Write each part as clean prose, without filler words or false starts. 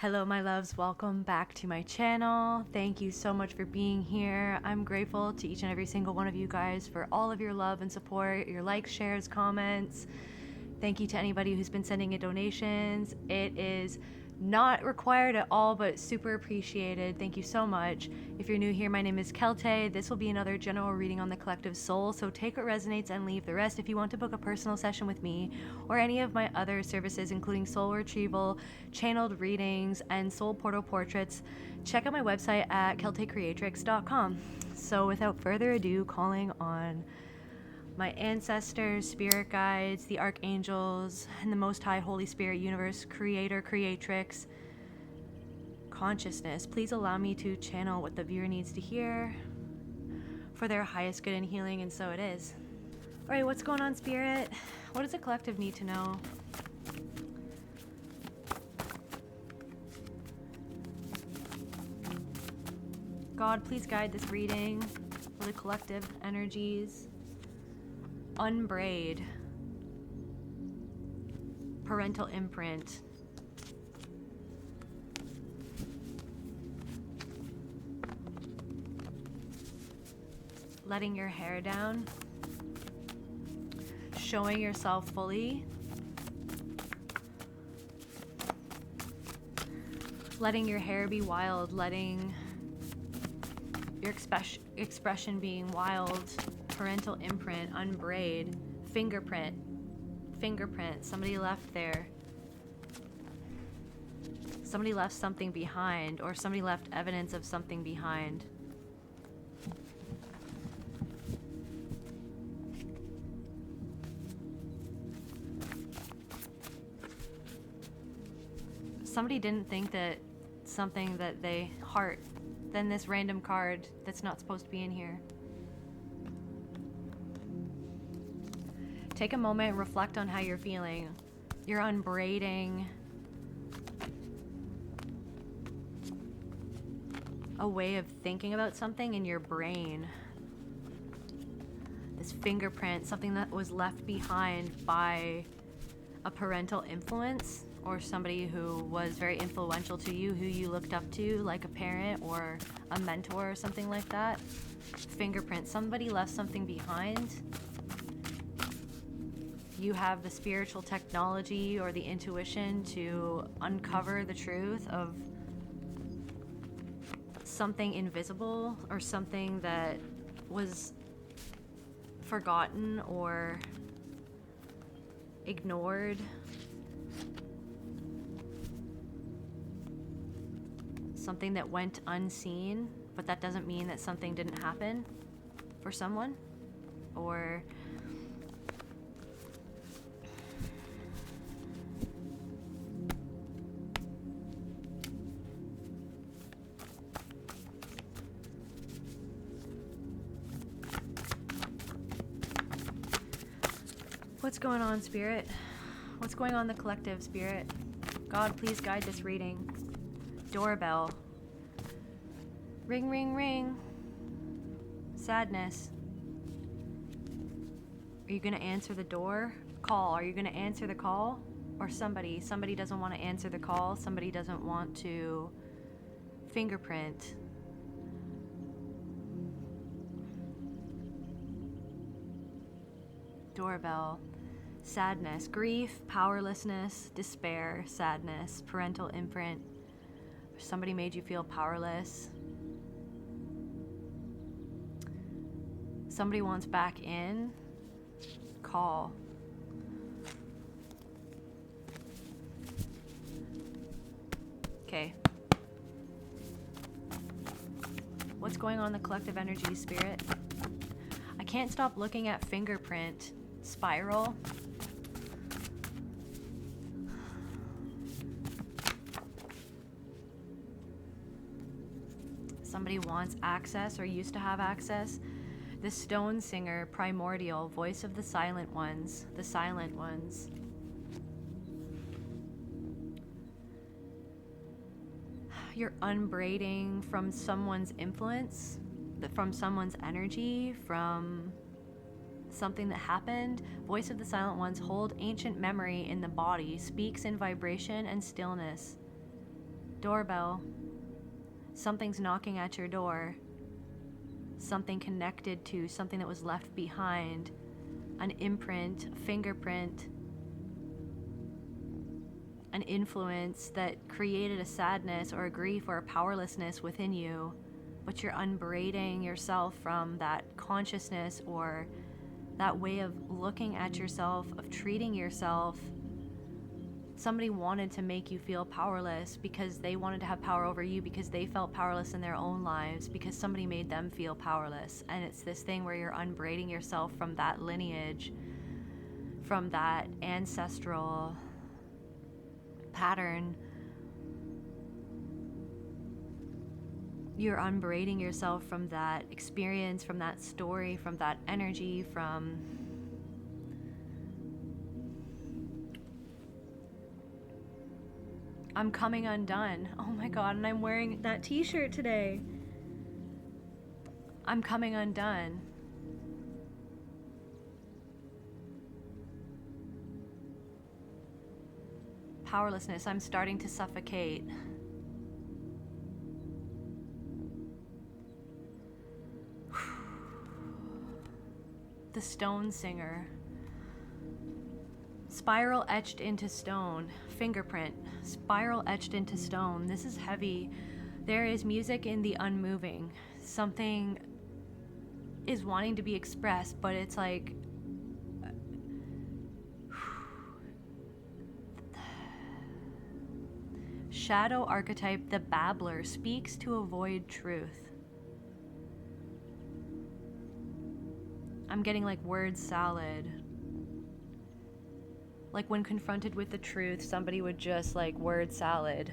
Hello, my loves. Welcome back to my channel. Thank you so much for being here. I'm grateful to each and every single one of you guys for all of your love and support, your likes, shares, comments. Thank you to anybody who's been sending in donations. It is not required at all, but super appreciated. Thank you so much. If you're new here, my name is Celtae. This will be another general reading on the collective soul, so take what resonates and leave the rest. If you want to book a personal session with me or any of my other services, including soul retrieval, channeled readings, and soul portal portraits, check out my website at celtaecreatrix.com. So without further ado, calling on my ancestors, spirit guides, the archangels, and the Most High Holy Spirit, universe, creator, creatrix, consciousness. Please allow me to channel what the viewer needs to hear for their highest good and healing, and so it is. All right, what's going on, spirit? What does the collective need to know? God, please guide this reading for the collective energies. Unbraid, parental imprint, letting your hair down, showing yourself fully, letting your hair be wild, letting your expression being wild. Parental imprint, unbraid, fingerprint, somebody left there. Somebody left something behind, or somebody left evidence of something behind. Somebody didn't think that something that they heart, then this random card that's not supposed to be in here. Take a moment and reflect on how you're feeling. You're unbraiding a way of thinking about something in your brain. This fingerprint, something that was left behind by a parental influence or somebody who was very influential to you, who you looked up to, like a parent or a mentor or something like that. Fingerprint, somebody left something behind. You have the spiritual technology or the intuition to uncover the truth of something invisible or something that was forgotten or ignored. Something that went unseen, but that doesn't mean that something didn't happen for someone. Or what's going on, spirit? What's going on, the collective, spirit? God, please guide this reading. Doorbell. Ring, ring, ring. Sadness. Are you going to answer the door? Call. Are you going to answer the call? Or somebody doesn't want to answer the call. Somebody doesn't want to fingerprint. Doorbell. Sadness, grief, powerlessness, despair, sadness, parental imprint. Somebody made you feel powerless. Somebody wants back in. Call. Okay. What's going on in the collective energy, spirit? I can't stop looking at fingerprint. Spiral. Somebody wants access or used to have access. The stone singer, primordial, voice of the silent ones, the silent ones. You're unbraiding from someone's influence, from someone's energy, from something that happened. Voice of the silent ones, hold ancient memory in the body, speaks in vibration and stillness. Doorbell. Something's knocking at your door. Something connected to something that was left behind. An imprint, a fingerprint, an influence that created a sadness or a grief or a powerlessness within you, but you're unbraiding yourself from that consciousness or that way of looking at yourself, of treating yourself. Somebody wanted to make you feel powerless because they wanted to have power over you, because they felt powerless in their own lives, because somebody made them feel powerless. And it's this thing where you're unbraiding yourself from that lineage, from that ancestral pattern. You're unbraiding yourself from that experience, from that story, from that energy, from I'm coming undone. Oh my God, and I'm wearing that t-shirt today. I'm coming undone. Powerlessness, I'm starting to suffocate. The stone singer. Spiral etched into stone. Fingerprint. Spiral etched into stone. This is heavy. There is music in the unmoving. Something is wanting to be expressed, but it's like shadow archetype, the babbler, speaks to avoid truth. I'm getting like word salad. Like when confronted with the truth, somebody would just like word salad.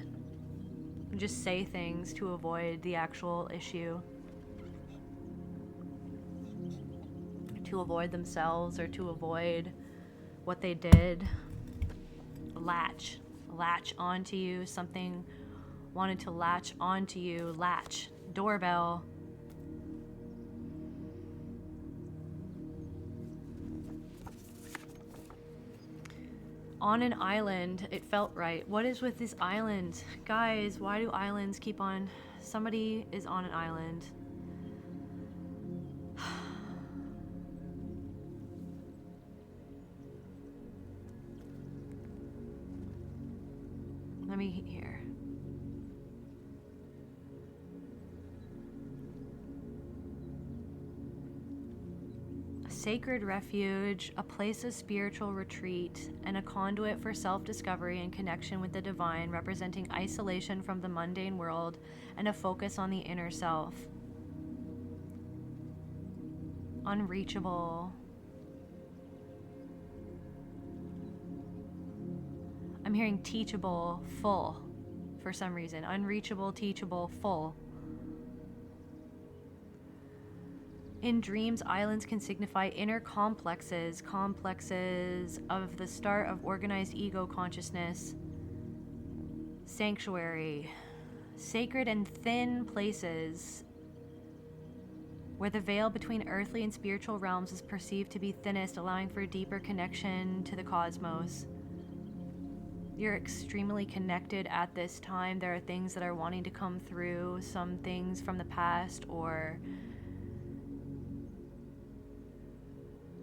And just say things to avoid the actual issue. To avoid themselves or to avoid what they did. Latch onto you. Something wanted to latch onto you. Latch. Doorbell. On an island, it felt right. What is with this island? Guys, why do islands keep on... Somebody is on an island. Let me hear. Sacred refuge, a place of spiritual retreat, and a conduit for self-discovery and connection with the divine, representing isolation from the mundane world and a focus on the inner self. Unreachable. I'm hearing teachable, full, for some reason. Unreachable, teachable, full. In dreams, islands can signify inner complexes of the start of organized ego consciousness. Sanctuary, sacred and thin places where the veil between earthly and spiritual realms is perceived to be thinnest, allowing for a deeper connection to the cosmos. You're extremely connected at this time. There are things that are wanting to come through, some things from the past, or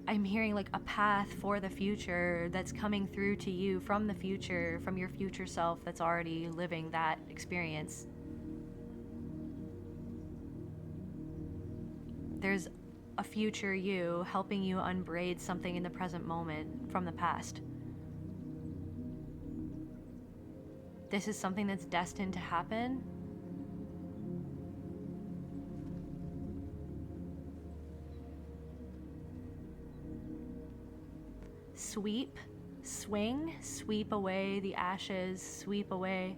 I'm hearing like a path for the future that's coming through to you from the future, from your future self that's already living that experience. There's a future you helping you unbraid something in the present moment from the past. This is something that's destined to happen. Sweep, swing, sweep away the ashes, sweep away.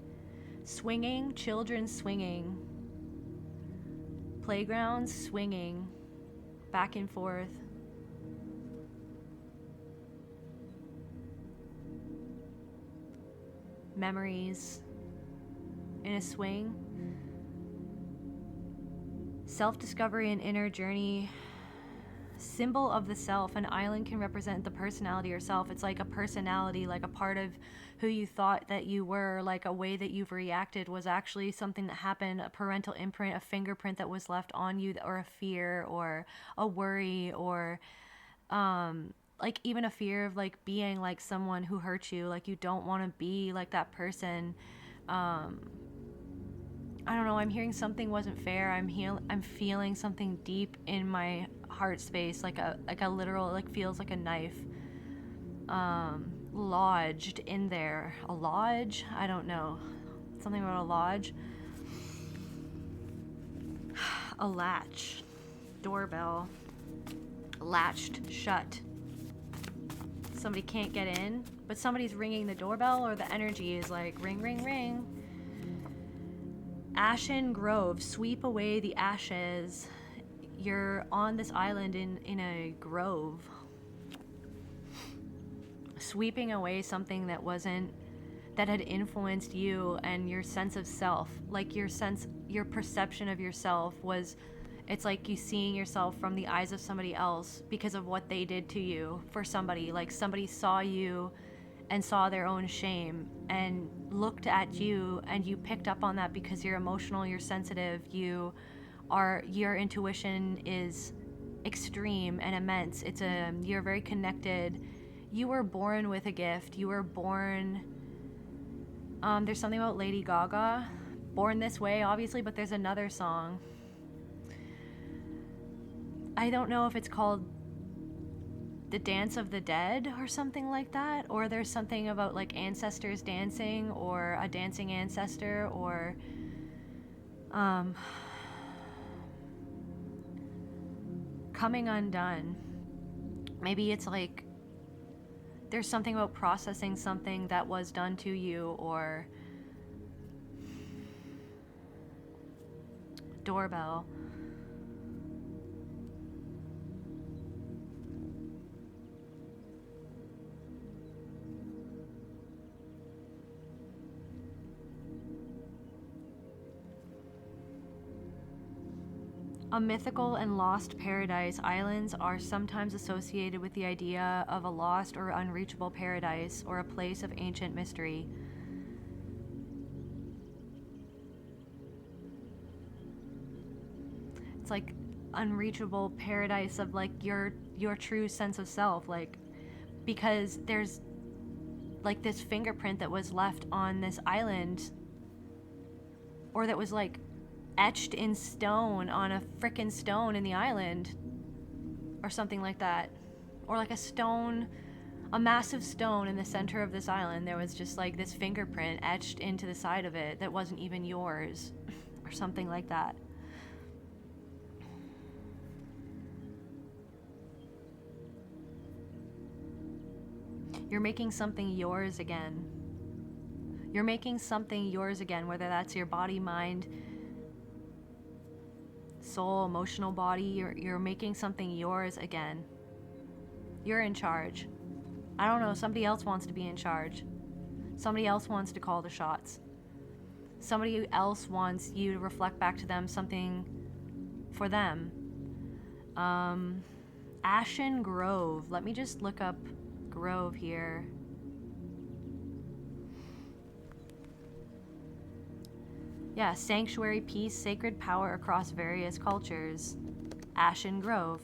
Swinging, children swinging. Playgrounds swinging, back and forth. Memories in a swing. Self-discovery and inner journey. symbol of the self. An island can represent the personality or self. It's like a personality, like a part of who you thought that you were, like a way that you've reacted was actually something that happened, a parental imprint, a fingerprint that was left on you, or a fear or a worry, or like even a fear of like being like someone who hurt you. Like you don't want to be like that person. I don't know, I'm hearing something wasn't fair. I'm feeling something deep in my heart space, like a literal, like feels like a knife lodged in there. A lodge? I don't know. Something about a lodge. A latch. Doorbell. Latched shut. Somebody can't get in, but somebody's ringing the doorbell, or the energy is like ring, ring, ring. Ashen grove. Sweep away the ashes. You're on this island in a grove. Sweeping away something that had influenced you and your sense of self. Like your perception of yourself was, it's like you seeing yourself from the eyes of somebody else because of what they did to you. For somebody, like somebody saw you and saw their own shame and looked at you, and you picked up on that because you're emotional, you're sensitive, your intuition is extreme and immense. You're very connected. You were born with a gift. You were born, there's something about Lady Gaga, Born This Way, obviously, but there's another song. I don't know if it's called The Dance of the Dead or something like that, or there's something about like ancestors dancing, or a dancing ancestor, or coming undone. Maybe it's like there's something about processing something that was done to you, or doorbell. A mythical and lost paradise. Islands are sometimes associated with the idea of a lost or unreachable paradise, or a place of ancient mystery. It's like unreachable paradise of like your true sense of self, like, because there's like this fingerprint that was left on this island, or that was like etched in stone on a frickin' stone in the island, or something like that, or like a massive stone in the center of this island. There was just like this fingerprint etched into the side of it that wasn't even yours, or something like that. You're making something yours again. You're making something yours again, whether that's your body, mind, soul, emotional body. You're making something yours again. You're in charge. I don't know, somebody else wants to be in charge. Somebody else wants to call the shots. Somebody else wants you to reflect back to them something for them. Ashen grove. Let me just look up grove here. Yeah, sanctuary, peace, sacred power across various cultures. Ashen grove.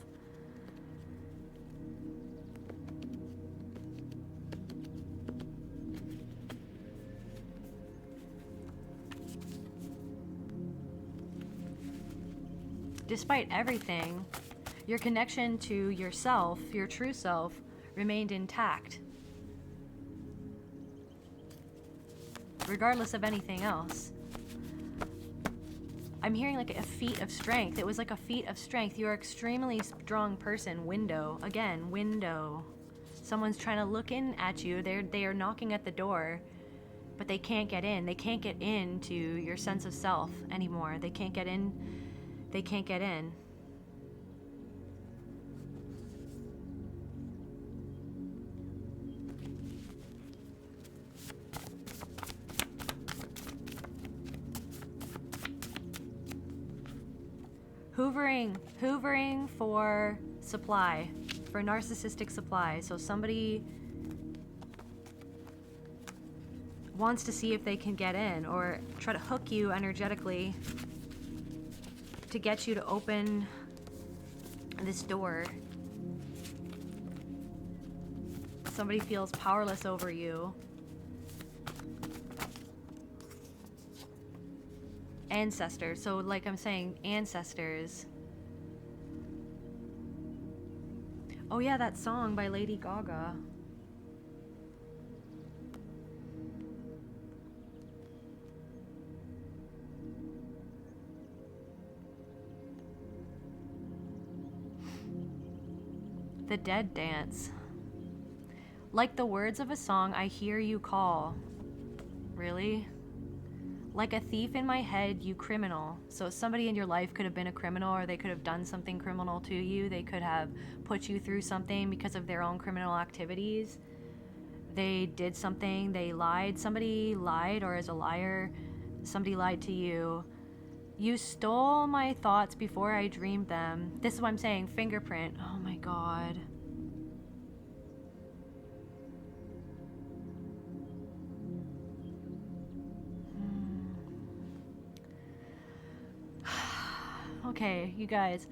Despite everything, your connection to yourself, your true self, remained intact, regardless of anything else. I'm hearing like a feat of strength. It was like a feat of strength. You're an extremely strong person. Window. Again, window. Someone's trying to look in at you. They are knocking at the door, but they can't get in. They can't get into your sense of self anymore. They can't get in. They can't get in. Hoovering for supply, for narcissistic supply. So somebody wants to see if they can get in or try to hook you energetically to get you to open this door. Somebody feels powerless over you. Ancestors. So like I'm saying, ancestors. Oh yeah, that song by Lady Gaga. The Dead Dance. Like the words of a song, I hear you call. Really? Like a thief in my head, you criminal. So somebody in your life could have been a criminal, or they could have done something criminal to you. They could have put you through something because of their own criminal activities. They did something, they lied. Somebody lied, or is a liar. Somebody lied to you. You stole my thoughts before I dreamed them. This is what I'm saying, fingerprint. Oh my God. Okay, you guys.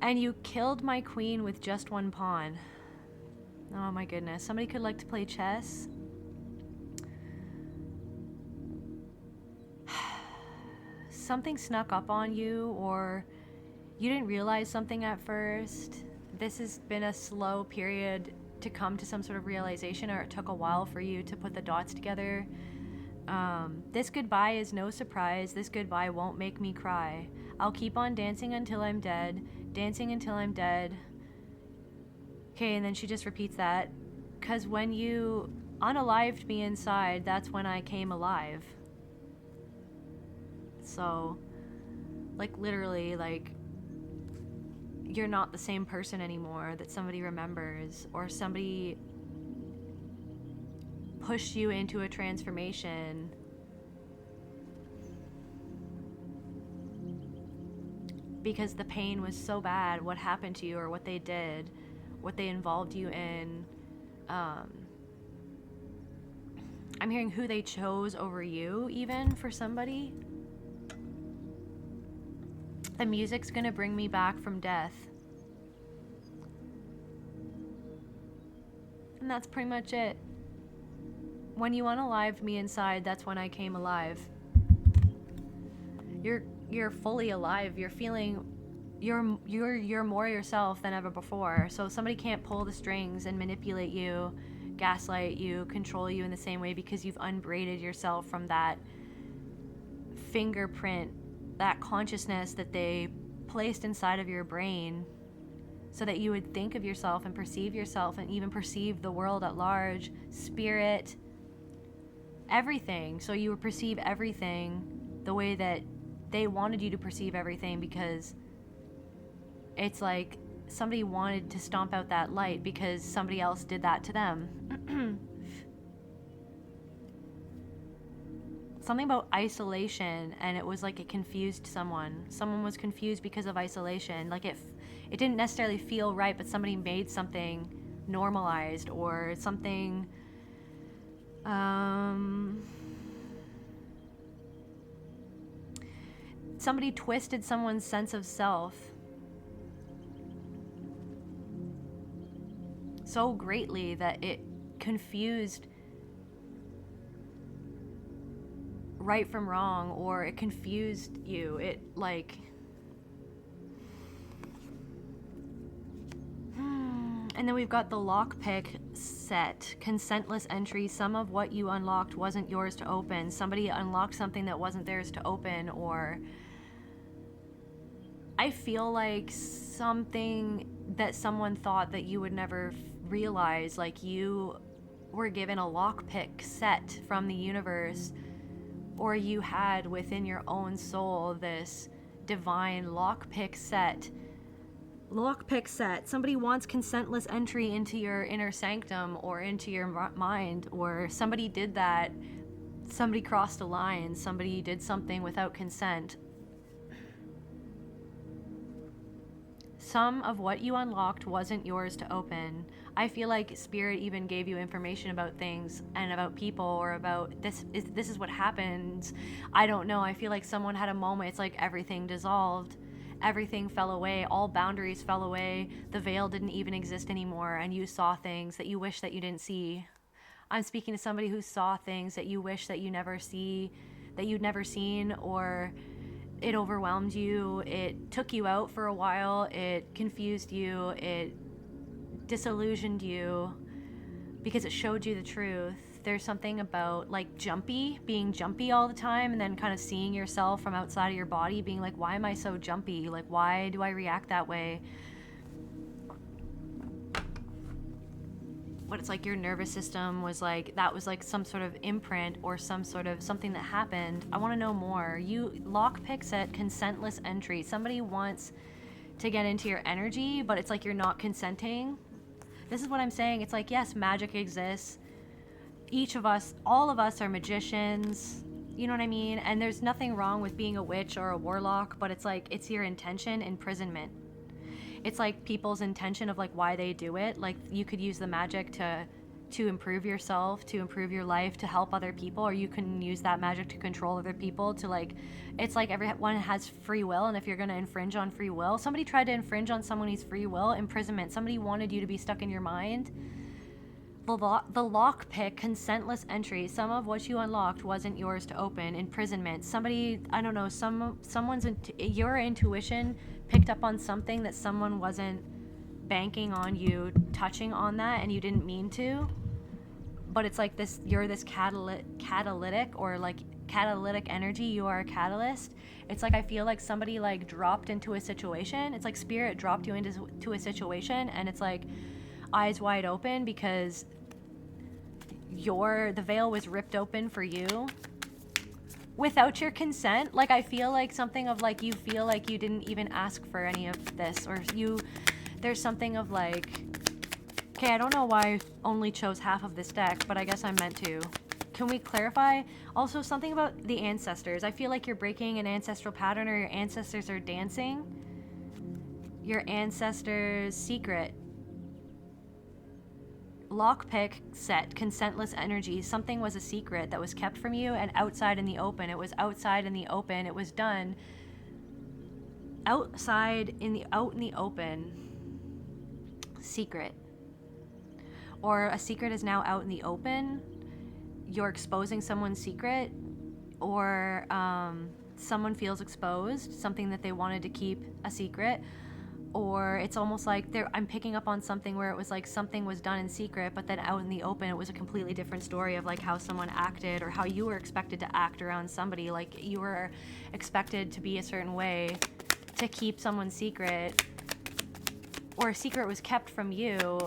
And you killed my queen with just one pawn. Oh my goodness. Somebody could like to play chess. Something snuck up on you, or you didn't realize something at first. This has been a slow period to come to some sort of realization, or it took a while for you to put the dots together. This goodbye is no surprise. This goodbye won't make me cry. I'll keep on dancing until I'm dead. Dancing until I'm dead. Okay, and then she just repeats that. 'Cause when you unalived me inside, that's when I came alive. So, like, literally, like, you're not the same person anymore that somebody remembers, or somebody pushed you into a transformation. Because the pain was so bad, what happened to you, or what they did, what they involved you in. I'm hearing who they chose over you, even, for somebody. The music's gonna bring me back from death. And that's pretty much it. When you unalived me inside, that's when I came alive. You're fully alive. You're feeling you're more yourself than ever before. So somebody can't pull the strings and manipulate you, gaslight you, control you in the same way, because you've unbraided yourself from that fingerprint, that consciousness that they placed inside of your brain so that you would think of yourself and perceive yourself and even perceive the world at large, spirit, everything. So you would perceive everything the way that they wanted you to perceive everything, because it's like somebody wanted to stomp out that light because somebody else did that to them. Something about isolation, and it was like it confused someone. Someone was confused because of isolation. Like it didn't necessarily feel right, but somebody made something normalized, or something somebody twisted someone's sense of self so greatly that it confused right from wrong, or it confused you. It like and then we've got the lockpick set, consentless entry. Some of what you unlocked wasn't yours to open. Somebody unlocked something that wasn't theirs to open. Or I feel like something that someone thought that you would never realize, like you were given a lockpick set from the universe, or you had within your own soul this divine lockpick set. Lockpick set. Somebody wants consentless entry into your inner sanctum or into your mind, or somebody did that. Somebody crossed a line. Somebody did something without consent. some of what you unlocked wasn't yours to open. I feel like spirit even gave you information about things and about people, or about this is what happens. I don't know. I feel like someone had a moment. It's like everything dissolved. Everything fell away. All boundaries fell away. The veil didn't even exist anymore, and you saw things that you wish that you didn't see. I'm speaking to somebody who saw things that you wish that you never see, that you'd never seen, or it overwhelmed you. It took you out for a while. It confused you. It disillusioned you because it showed you the truth. There's something about like being jumpy all the time, and then kind of seeing yourself from outside of your body, being like, why am I so jumpy? Like, why do I react that way? But it's like your nervous system was like, that was like some sort of imprint or some sort of something that happened. I want to know more. You lockpicks at consentless entry. Somebody wants to get into your energy, but it's like you're not consenting. This is what I'm saying. It's like, yes, magic exists. Each of us, all of us are magicians. You know what I mean? And there's nothing wrong with being a witch or a warlock, but it's like, it's your intention, imprisonment. It's like people's intention of like why they do it. Like you could use the magic to improve yourself, to improve your life, to help other people, or you can use that magic to control other people, to like, it's like everyone has free will, and if you're going to infringe on free will, somebody tried to infringe on someone's free will, imprisonment. Somebody wanted you to be stuck in your mind. The lockpick, consentless entry. Some of what you unlocked wasn't yours to open. Imprisonment. Somebody, I don't know, your intuition picked up on something that someone wasn't banking on you touching on that, and you didn't mean to. But it's like this, you're this catalytic or like catalytic energy. You are a catalyst. It's like I feel like somebody like dropped into a situation. It's like spirit dropped you into a situation, and it's like eyes wide open because the veil was ripped open for you without your consent. Like I feel like something of like, you feel like you didn't even ask for any of this, or there's something of like, okay, I don't know why I only chose half of this deck, but I guess I'm meant to. Can we clarify? Also, something about the ancestors. I feel like you're breaking an ancestral pattern, or your ancestors are dancing. Your ancestors' secret. Lockpick set, consentless energy. Something was a secret that was kept from you and outside in the open. It was outside in the open. It was done out in the open. Secret. Or a secret is now out in the open. You're exposing someone's secret, or someone feels exposed, something that they wanted to keep a secret. Or it's almost like I'm picking up on something where it was like something was done in secret, but then out in the open it was a completely different story of like how someone acted, or how you were expected to act around somebody. Like you were expected to be a certain way to keep someone's secret, or a secret was kept from you.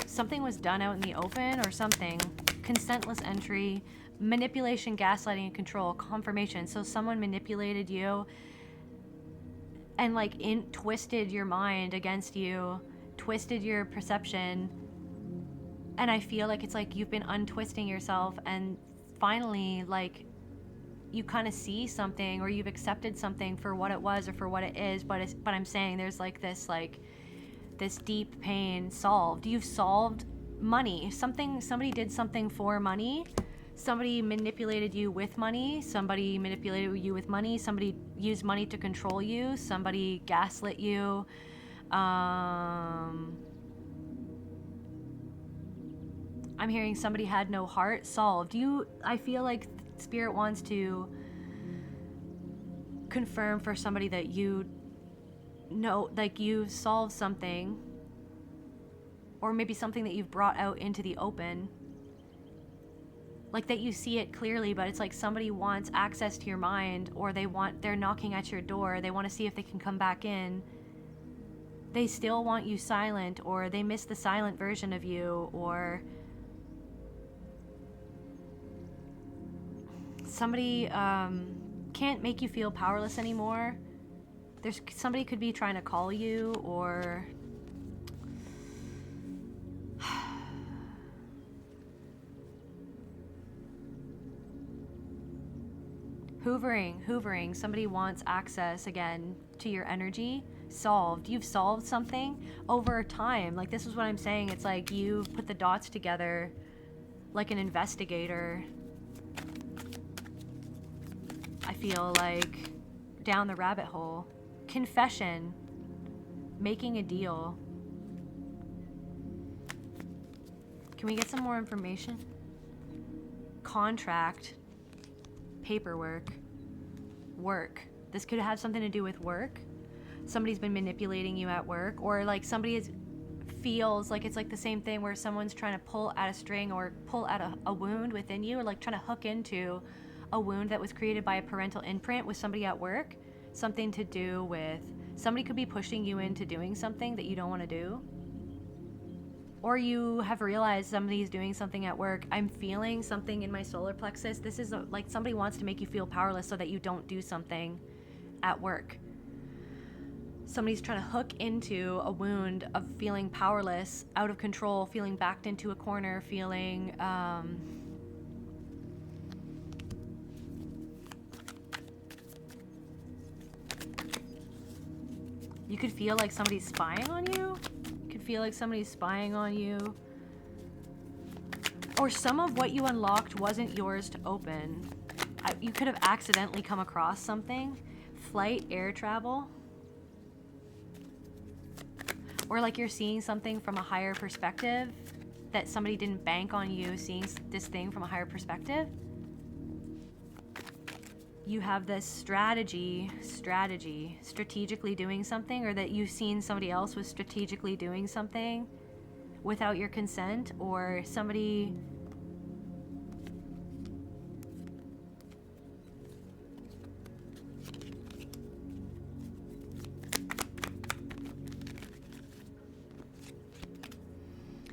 Something was done out in the open or something. Consentless entry, manipulation, gaslighting, and control, confirmation. So someone manipulated you and like twisted your mind against you, twisted your perception. And I feel like it's like you've been untwisting yourself, and finally like you kind of see something, or you've accepted something for what it was or for what it is. But I'm saying there's like this deep pain solved. You've solved money. Somebody did something for money. Somebody manipulated you with money. Somebody manipulated you with money. Somebody used money to control you. Somebody gaslit you. I'm hearing somebody had no heart. Solved. I feel like Spirit wants to confirm for somebody that you know, like you've solved something, or maybe something that you've brought out into the open. Like that you see it clearly, but it's like somebody wants access to your mind, or they're knocking at your door. They want to see if they can come back in. They still want you silent, or they miss the silent version of you, or somebody can't make you feel powerless anymore. Somebody could be trying to call you, or hoovering. Somebody wants access again to your energy. solved. You've solved something over time. Like, this is what I'm saying. It's like you put the dots together like an investigator. I feel like down the rabbit hole. Confession. Making a deal. Can we get some more information? Contract. Paperwork. Work. This could have something to do with work. Somebody's been manipulating you at work, or like somebody feels like it's like the same thing where someone's trying to pull at a string or pull at a wound within you, or like trying to hook into a wound that was created by a parental imprint with somebody at work. Something to do with somebody could be pushing you into doing something that you don't want to do. Or you have realized somebody's doing something at work. I'm feeling something in my solar plexus. This is like somebody wants to make you feel powerless so that you don't do something at work. Somebody's trying to hook into a wound of feeling powerless, out of control, feeling backed into a corner, feeling you could feel like somebody's spying on you. You could feel like somebody's spying on you. Or some of what you unlocked wasn't yours to open. You could have accidentally come across something. Flight, air travel. Or like you're seeing something from a higher perspective, that somebody didn't bank on you seeing this thing from a higher perspective. You have this strategically doing something, or that you've seen somebody else was strategically doing something without your consent, or somebody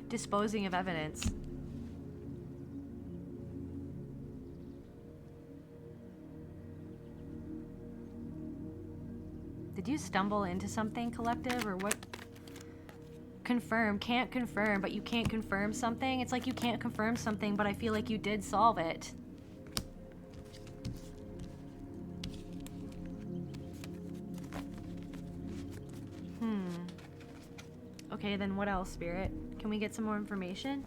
disposing of evidence. Did you stumble into something, collective, or what? Confirm, can't confirm, but you can't confirm something. It's like you can't confirm something, but I feel like you did solve it. Okay, then what else, Spirit? Can we get some more information?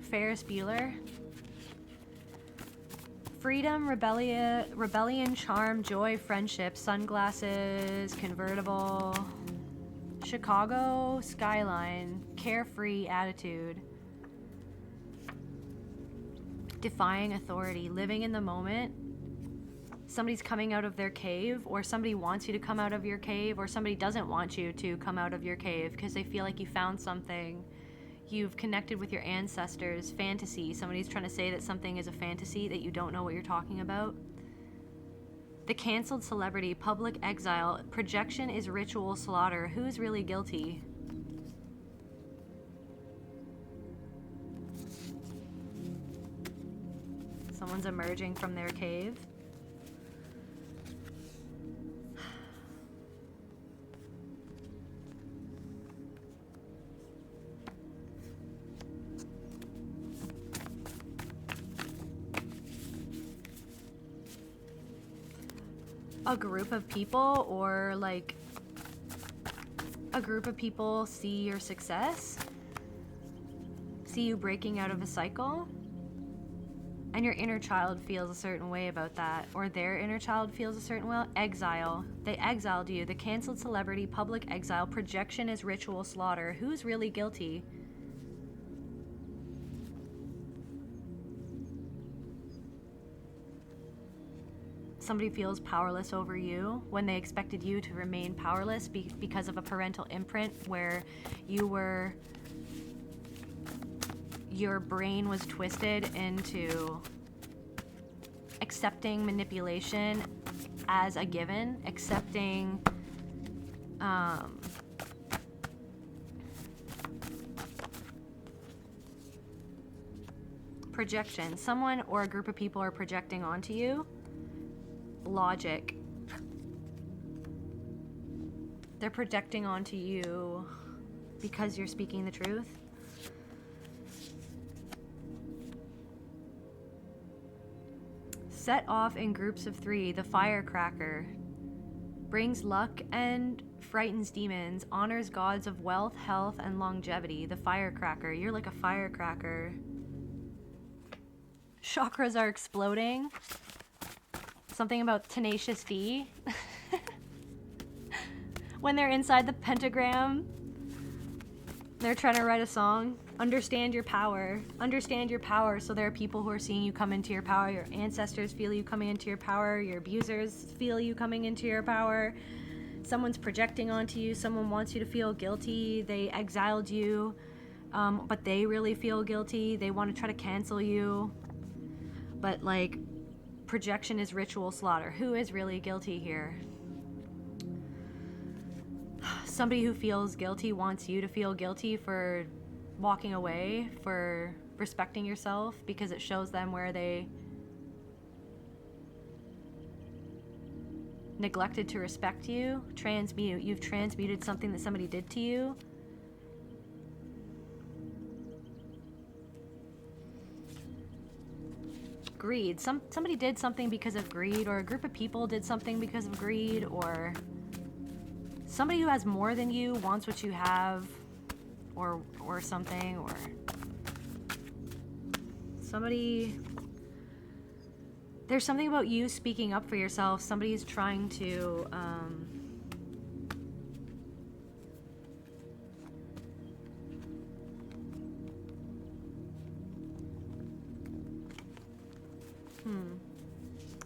Ferris Bueller. Freedom, rebellion, charm, joy, friendship, sunglasses, convertible. Chicago, skyline, carefree attitude. Defying authority, living in the moment. Somebody's coming out of their cave, or somebody wants you to come out of your cave, or somebody doesn't want you to come out of your cave because they feel like you found something. You've connected with your ancestors. Fantasy. Somebody's trying to say that something is a fantasy, that you don't know what you're talking about. The canceled celebrity, public exile. Projection is ritual slaughter. Who's really guilty? Someone's emerging from their cave. A group of people, or like a group of people see your success, see you breaking out of a cycle, and your inner child feels a certain way about that, or their inner child feels a certain way. Exile. They exiled you. The canceled celebrity, public exile. Projection is ritual slaughter. Who's really guilty? Somebody feels powerless over you when they expected you to remain powerless because of a parental imprint where your brain was twisted into accepting manipulation as a given, accepting projection. Someone or a group of people are projecting onto you logic. They're projecting onto you because you're speaking the truth. Set off in groups of 3, the firecracker. Brings luck and frightens demons. Honors gods of wealth, health, and longevity. The firecracker. You're like a firecracker. Chakras are exploding. Something about Tenacious D. When they're inside the pentagram, they're trying to write a song. Understand your power. Understand your power. So there are people who are seeing you come into your power. Your ancestors feel you coming into your power. Your abusers feel you coming into your power. Someone's projecting onto you. Someone wants you to feel guilty. They exiled you, but they really feel guilty. They want to try to cancel you. But like, projection is ritual slaughter. Who is really guilty here? Somebody who feels guilty wants you to feel guilty for walking away, for respecting yourself, because it shows them where they neglected to respect you. Transmute. You've transmuted something that somebody did to you. Greed. Somebody did something because of greed, or a group of people did something because of greed, or somebody who has more than you wants what you have, or something, or somebody. There's something about you speaking up for yourself. Somebody's trying to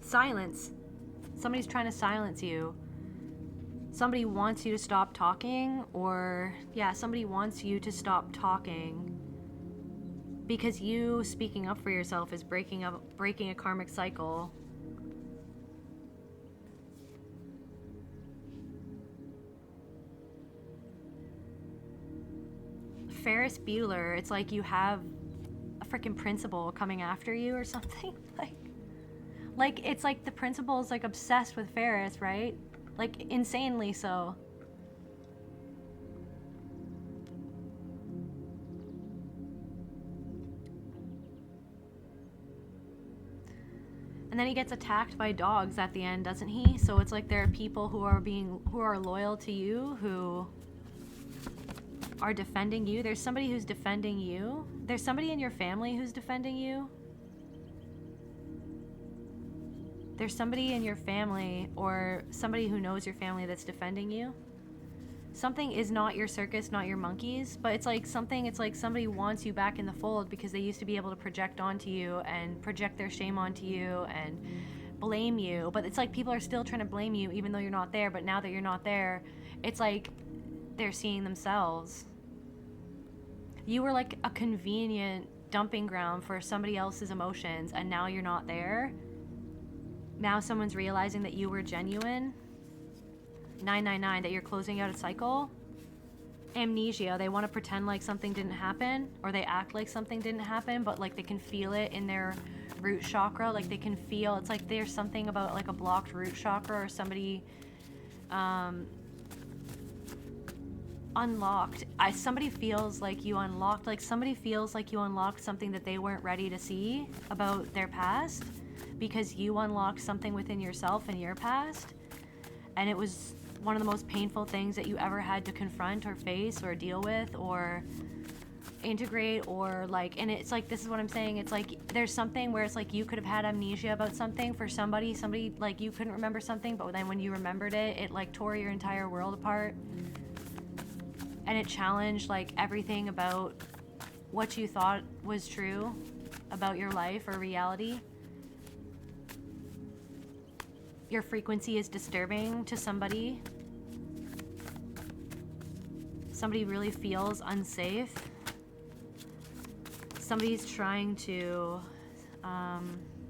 silence. Somebody's trying to silence you. Somebody wants you to stop talking, or yeah, somebody wants you to stop talking because you speaking up for yourself is breaking a karmic cycle. Ferris Bueller, it's like you have a freaking principal coming after you or something. Like it's like the principal is like obsessed with Ferris, right? Like insanely so. And then he gets attacked by dogs at the end, doesn't he? So it's like there are people who are loyal to you, who are defending you. There's somebody who's defending you. There's somebody in your family who's defending you. There's somebody in your family or somebody who knows your family that's defending you. Something is not your circus, not your monkeys, but it's like somebody wants you back in the fold because they used to be able to project onto you and project their shame onto you and blame you. But it's like people are still trying to blame you even though you're not there. But now that you're not there, it's like they're seeing themselves. You were like a convenient dumping ground for somebody else's emotions, and now you're not there. Now someone's realizing that you were genuine. 999, that you're closing out a cycle. Amnesia, they want to pretend like something didn't happen, or they act like something didn't happen, but like they can feel it in their root chakra. Like they can feel, it's like there's something about like a blocked root chakra, or somebody unlocked. Somebody feels like you unlocked, like somebody feels like you unlocked something that they weren't ready to see about their past, because you unlocked something within yourself in your past, and it was one of the most painful things that you ever had to confront or face or deal with or integrate, or like, and it's like, this is what I'm saying, it's like there's something where it's like you could have had amnesia about something for somebody like you couldn't remember something, but then when you remembered it, it like tore your entire world apart, and it challenged like everything about what you thought was true about your life or reality. Your frequency is disturbing to somebody. Somebody really feels unsafe. Somebody's trying to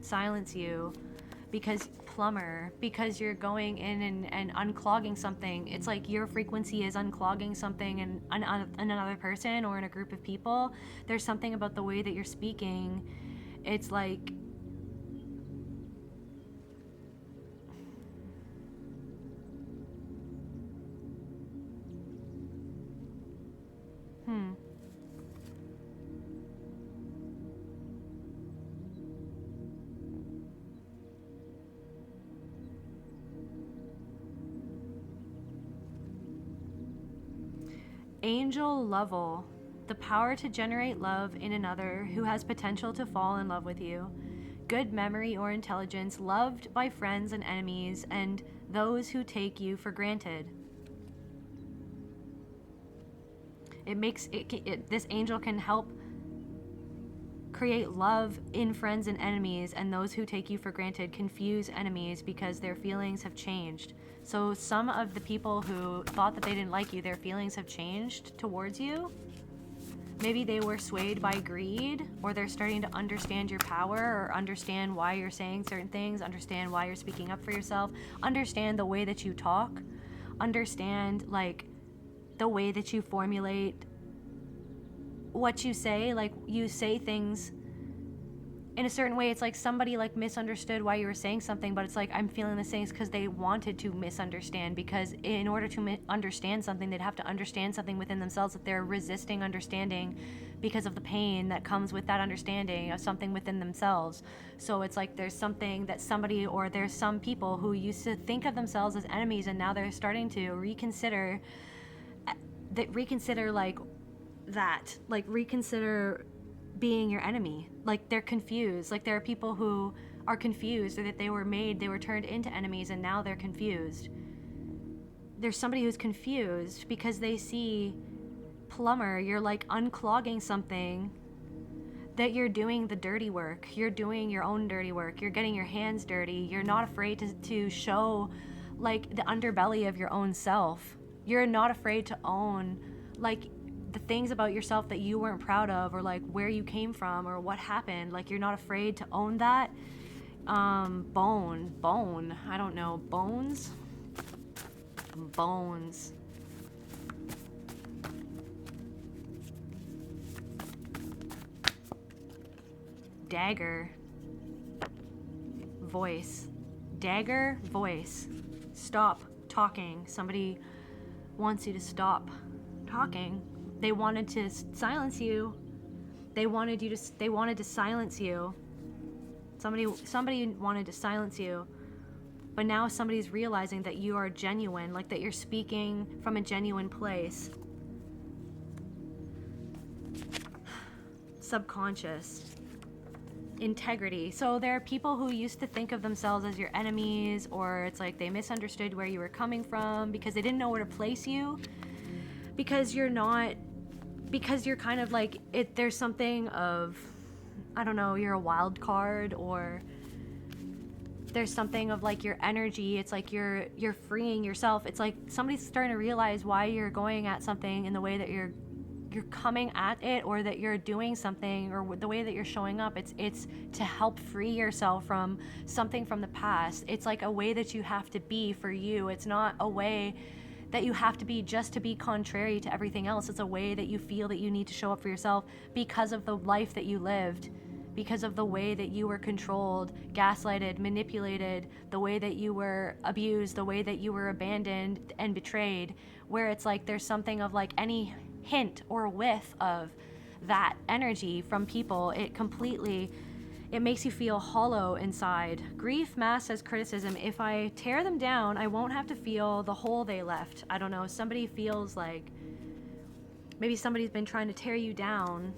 silence you because you're going in and unclogging something. It's like your frequency is unclogging something in another person or in a group of people. There's something about the way that you're speaking. It's like Angel Lovell, the power to generate love in another who has potential to fall in love with you. Good memory or intelligence, loved by friends and enemies, and those who take you for granted. This angel can help create love in friends and enemies, and those who take you for granted confuse enemies because their feelings have changed. So some of the people who thought that they didn't like you, their feelings have changed towards you. Maybe they were swayed by greed, or they're starting to understand your power, or understand why you're saying certain things, understand why you're speaking up for yourself, understand the way that you talk, understand like the way that you formulate what you say. Like, you say things in a certain way. It's like somebody like misunderstood why you were saying something, but it's like, I'm feeling the things because they wanted to misunderstand, because in order to understand something, they'd have to understand something within themselves that they're resisting understanding because of the pain that comes with that understanding of something within themselves. So it's like there's something that somebody, or there's some people who used to think of themselves as enemies, and now they're starting to reconsider being your enemy. Like, they're confused. Like, there are people who are confused, or that they were turned into enemies, and now they're confused. There's somebody who's confused because they see, plumber, you're like unclogging something, that you're doing the dirty work. You're doing your own dirty work. You're getting your hands dirty. You're not afraid to show like the underbelly of your own self. You're not afraid to own like the things about yourself that you weren't proud of, or like where you came from, or what happened. Like, you're not afraid to own that. Bone, I don't know, bones. Dagger, voice. Dagger, voice. Stop talking. Somebody wants you to stop talking. They wanted to silence you. They wanted to silence you. Somebody wanted to silence you. But now somebody's realizing that you are genuine, like that you're speaking from a genuine place. Subconscious. Integrity. So there are people who used to think of themselves as your enemies, or it's like they misunderstood where you were coming from because they didn't know where to place you. Because you're kind of like it. There's something of, I don't know, you're a wild card, or there's something of like your energy. It's like you're freeing yourself. It's like somebody's starting to realize why you're going at something in the way that you're coming at it, or that you're doing something, or the way that you're showing up. It's to help free yourself from something from the past. It's like a way that you have to be for you. It's not a way that you have to be just to be contrary to everything else. It's a way that you feel that you need to show up for yourself because of the life that you lived, because of the way that you were controlled, gaslighted, manipulated, the way that you were abused, the way that you were abandoned and betrayed, where it's like there's something of like any hint or whiff of that energy from people, it makes you feel hollow inside. Grief masks as criticism. If I tear them down, I won't have to feel the hole they left. I don't know, somebody feels like maybe somebody's been trying to tear you down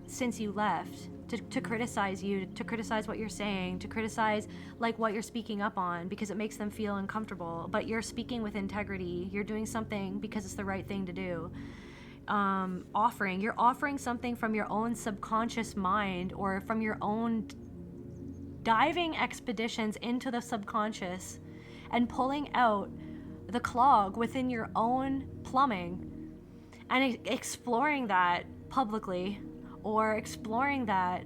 since you left, to criticize you, to criticize what you're saying, to criticize like what you're speaking up on, because it makes them feel uncomfortable. But you're speaking with integrity. You're doing something because it's the right thing to do. You're offering something from your own subconscious mind, or from your own diving expeditions into the subconscious and pulling out the clog within your own plumbing and exploring that publicly, or exploring that,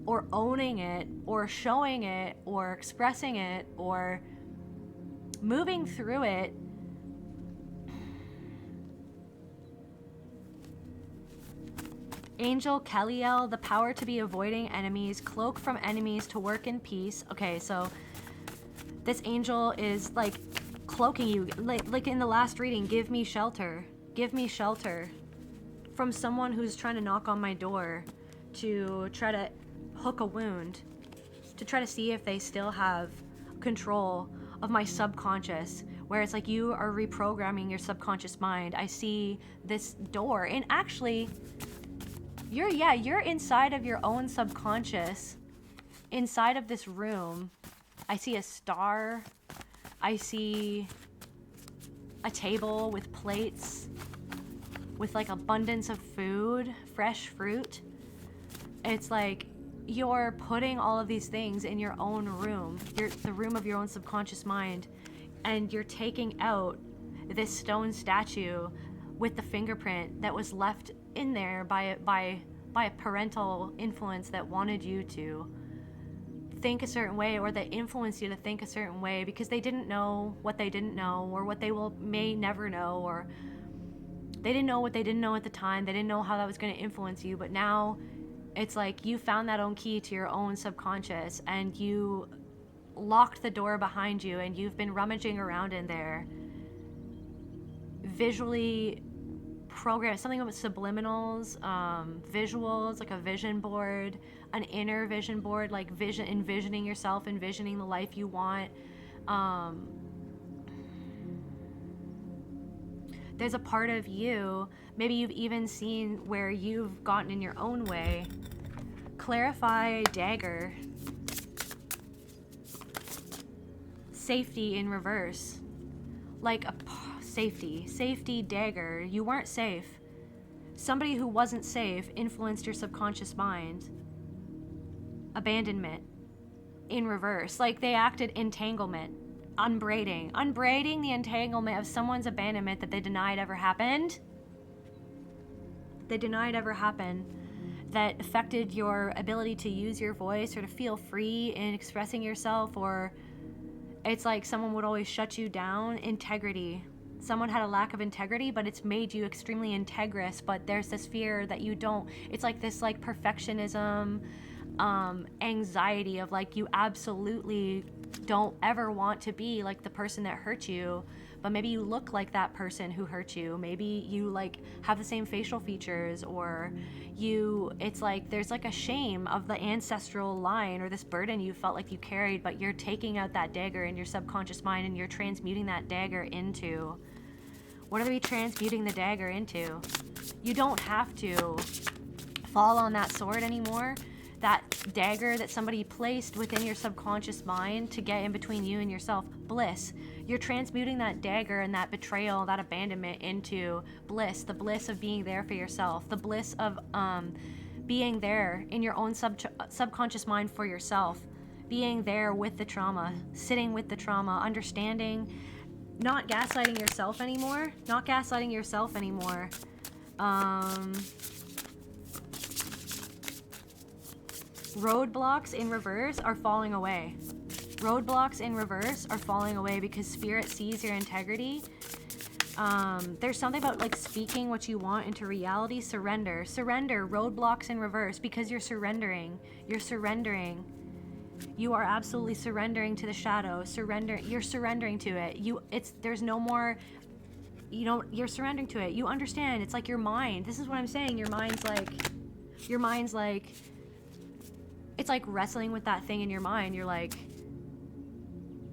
or owning it, or showing it, or expressing it, or moving through it. Angel Keliel, the power to be avoiding enemies, cloak from enemies to work in peace. Okay, so this angel is like cloaking you, like in the last reading, give me shelter from someone who's trying to knock on my door to try to hook a wound, to try to see if they still have control of my subconscious, where it's like you are reprogramming your subconscious mind. I see this door, and actually you're inside of your own subconscious, inside of this room. I see a star. I see a table with plates with like abundance of food, fresh fruit. It's like you're putting all of these things in your own room, the room of your own subconscious mind, and you're taking out this stone statue with the fingerprint that was left in there by a parental influence that wanted you to think a certain way, or that influenced you to think a certain way because they didn't know what they didn't know, or what they may never know, or they didn't know what they didn't know at the time. They didn't know how that was going to influence you. But now it's like you found that own key to your own subconscious, and you locked the door behind you, and you've been rummaging around in there, visually program, something with subliminals, visuals, like a vision board, an inner vision board, like envisioning yourself, envisioning the life you want. There's a part of you, maybe you've even seen where you've gotten in your own way. Clarify dagger. Safety in reverse. Like a safety dagger. You weren't safe. Somebody who wasn't safe influenced your subconscious mind. Abandonment in reverse. Like they acted entanglement. Unbraiding the entanglement of someone's abandonment that they denied ever happened. That affected your ability to use your voice or to feel free in expressing yourself, or it's like someone would always shut you down. Integrity. Someone had a lack of integrity, but it's made you extremely integrous, but there's this fear that you don't. It's like this like perfectionism, anxiety of like you absolutely don't ever want to be like the person that hurt you, but maybe you look like that person who hurt you. Maybe you like have the same facial features, or it's like there's like a shame of the ancestral line, or this burden you felt like you carried, but you're taking out that dagger in your subconscious mind and you're transmuting that dagger into, what are we transmuting the dagger into? You don't have to fall on that sword anymore. That dagger that somebody placed within your subconscious mind to get in between you and yourself, bliss. You're transmuting that dagger and that betrayal, that abandonment into bliss, the bliss of being there for yourself, the bliss of being there in your own subconscious mind for yourself, being there with the trauma, sitting with the trauma, understanding, not gaslighting yourself anymore, Roadblocks in reverse are falling away. Because spirit sees your integrity. There's something about like speaking what you want into reality. Surrender. Roadblocks in reverse, because you're surrendering. You are absolutely surrendering to the shadow. You're surrendering to it. There's no more. You're surrendering to it. You understand. It's like your mind. This is what I'm saying. Your mind's like. It's like wrestling with that thing in your mind. You're like,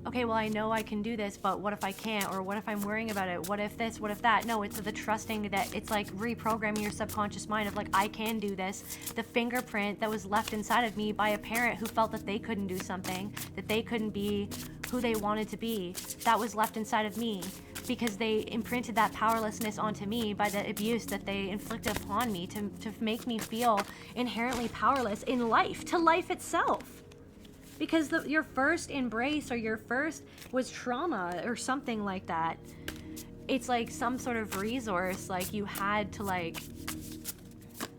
okay, well, I know I can do this, but what if I can't? Or what if I'm worrying about it? What if this? What if that? No, it's the trusting that it's like reprogramming your subconscious mind of like, I can do this. The fingerprint that was left inside of me by a parent who felt that they couldn't do something, that they couldn't be who they wanted to be, that was left inside of me because they imprinted that powerlessness onto me by the abuse that they inflicted upon me to make me feel inherently powerless in life, to life itself. Because your first embrace or your first was trauma or something like that. It's like some sort of resource, like you had to like,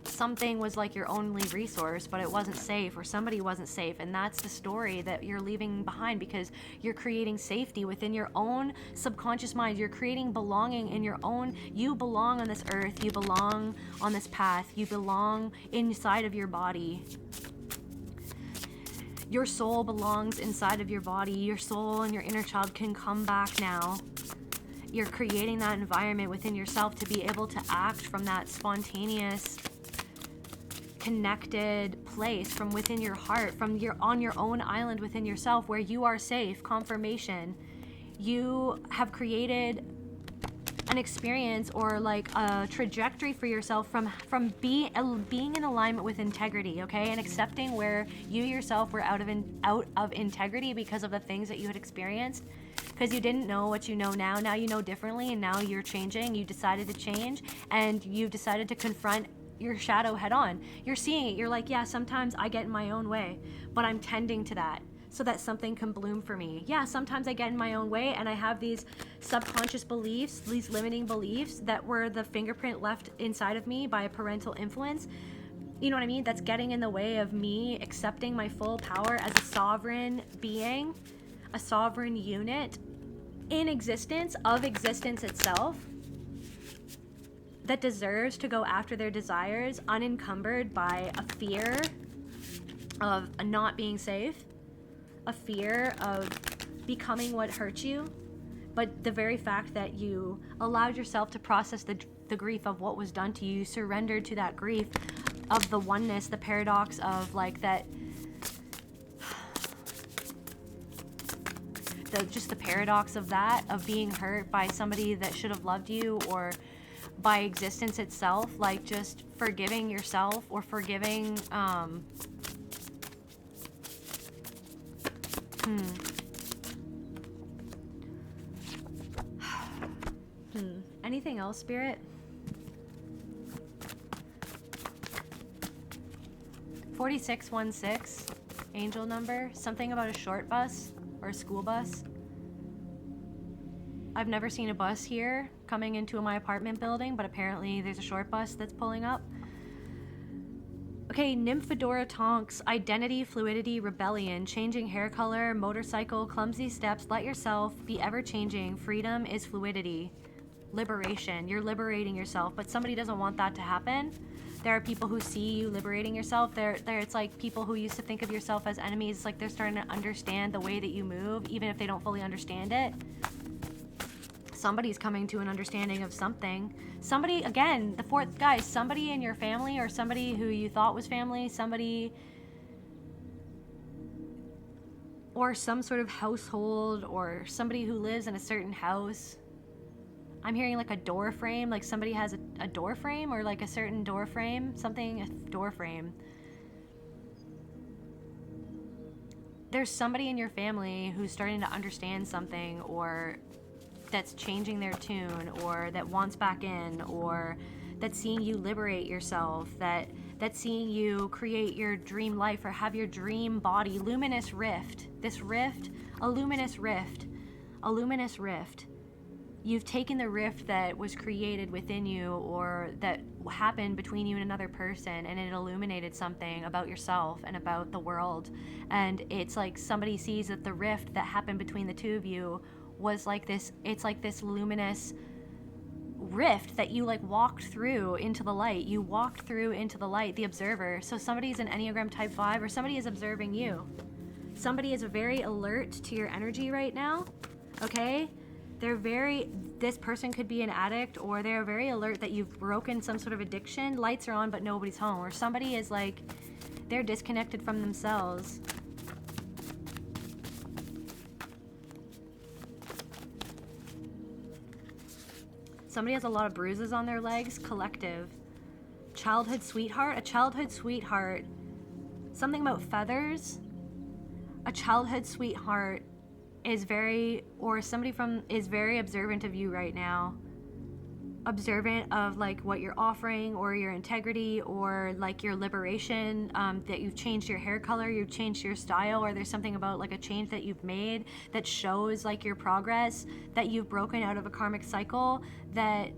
something was like your only resource, but it wasn't safe, or somebody wasn't safe. And that's the story that you're leaving behind, because you're creating safety within your own subconscious mind. You're creating belonging in your own, you belong on this earth, you belong on this path, you belong inside of your body. Your soul belongs inside of your body. Your soul and your inner child can come back now. You're creating that environment within yourself to be able to act from that spontaneous, connected place from within your heart, on your own island within yourself where you are safe. Confirmation. you have created an experience or like a trajectory for yourself from being in alignment with integrity, okay, and accepting where you yourself were out of integrity because of the things that you had experienced, because you didn't know what you know now. Now you know differently, and now you're changing. You decided to change, and you've decided to confront your shadow head on. You're seeing it. You're like, yeah, sometimes I get in my own way, but I'm tending to that so that something can bloom for me. Yeah, sometimes I get in my own way and I have these subconscious beliefs, these limiting beliefs that were the fingerprint left inside of me by a parental influence. You know what I mean? That's getting in the way of me accepting my full power as a sovereign being, a sovereign unit in existence, of existence itself, that deserves to go after their desires unencumbered by a fear of not being safe, a fear of becoming what hurt you. But the very fact that you allowed yourself to process the grief of what was done to you, surrendered to that grief of the oneness, the paradox of like that, just the paradox of that, of being hurt by somebody that should have loved you, or by existence itself, like just forgiving yourself or forgiving anything else, Spirit? 4616, angel number, something about a short bus or a school bus. I've never seen a bus here coming into my apartment building, but apparently there's a short bus that's pulling up. Okay, Nymphadora Tonks, identity, fluidity, rebellion, changing hair color, motorcycle, clumsy steps, let yourself be ever changing, freedom is fluidity, liberation, you're liberating yourself, but somebody doesn't want that to happen. There are people who see you liberating yourself. It's like people who used to think of yourself as enemies. It's like they're starting to understand the way that you move, even if they don't fully understand it. Somebody's coming to an understanding of something. Somebody, again, the fourth guy, somebody in your family or somebody who you thought was family, somebody, or some sort of household, or somebody who lives in a certain house. I'm hearing like a door frame, like somebody has a door frame, or like a certain door frame, something, a door frame. There's somebody in your family who's starting to understand something, or that's changing their tune, or that wants back in, or that's seeing you liberate yourself, that's seeing you create your dream life or have your dream body. Luminous rift. This rift, a luminous rift. A luminous rift. You've taken the rift that was created within you, or that happened between you and another person, and it illuminated something about yourself and about the world. And it's like somebody sees that the rift that happened between the two of you was like this, it's like this luminous rift that you like walked through into the light. You walked through into the light, the observer. So somebody's an Enneagram type 5, or somebody is observing you. Somebody is very alert to your energy right now, okay? This person could be an addict, or they're very alert that you've broken some sort of addiction. Lights are on, but nobody's home. Or somebody is like, they're disconnected from themselves. Somebody has a lot of bruises on their legs. Collective. Childhood sweetheart. A childhood sweetheart. Something about feathers. A childhood sweetheart is very, or somebody is very observant of you right now. Observant of like what you're offering, or your integrity, or like your liberation, that you've changed your hair color, you've changed your style, or there's something about like a change that you've made that shows like your progress, that you've broken out of a karmic cycle, that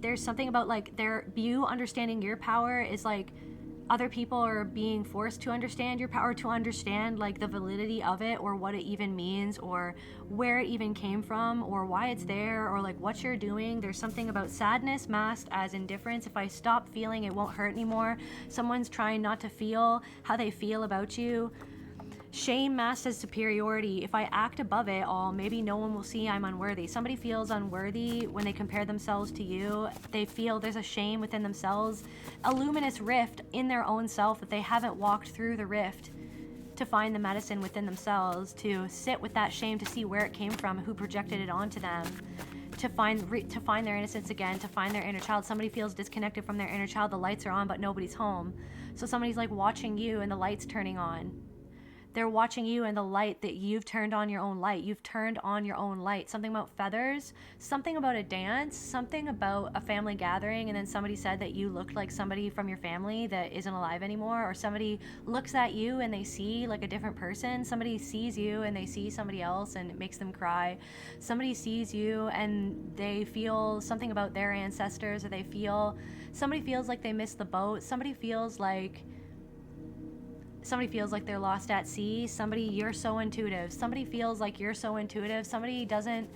there's something about like you understanding your power is like other people are being forced to understand your power, to understand like the validity of it, or what it even means, or where it even came from, or why it's there, or like what you're doing. There's something about sadness masked as indifference. If I stop feeling, it won't hurt anymore. Someone's trying not to feel how they feel about you. Shame masked as superiority. If I act above it all, maybe no one will see I'm unworthy. Somebody feels unworthy when they compare themselves to you. They feel there's a shame within themselves, a luminous rift in their own self that they haven't walked through the rift to find the medicine within themselves, to sit with that shame, to see where it came from, who projected it onto them, to find their innocence again, to find their inner child. Somebody feels disconnected from their inner child. The lights are on, but nobody's home. So somebody's like watching you and the light's turning on. They're watching you and the light that you've turned on your own light. You've turned on your own light. Something about feathers, something about a dance, something about a family gathering, and then somebody said that you looked like somebody from your family that isn't alive anymore, or somebody looks at you and they see like a different person. Somebody sees you and they see somebody else and it makes them cry. Somebody sees you and they feel something about their ancestors, or somebody feels like they missed the boat. Somebody feels like they're lost at sea. You're so intuitive. Somebody feels like you're so intuitive. Somebody doesn't,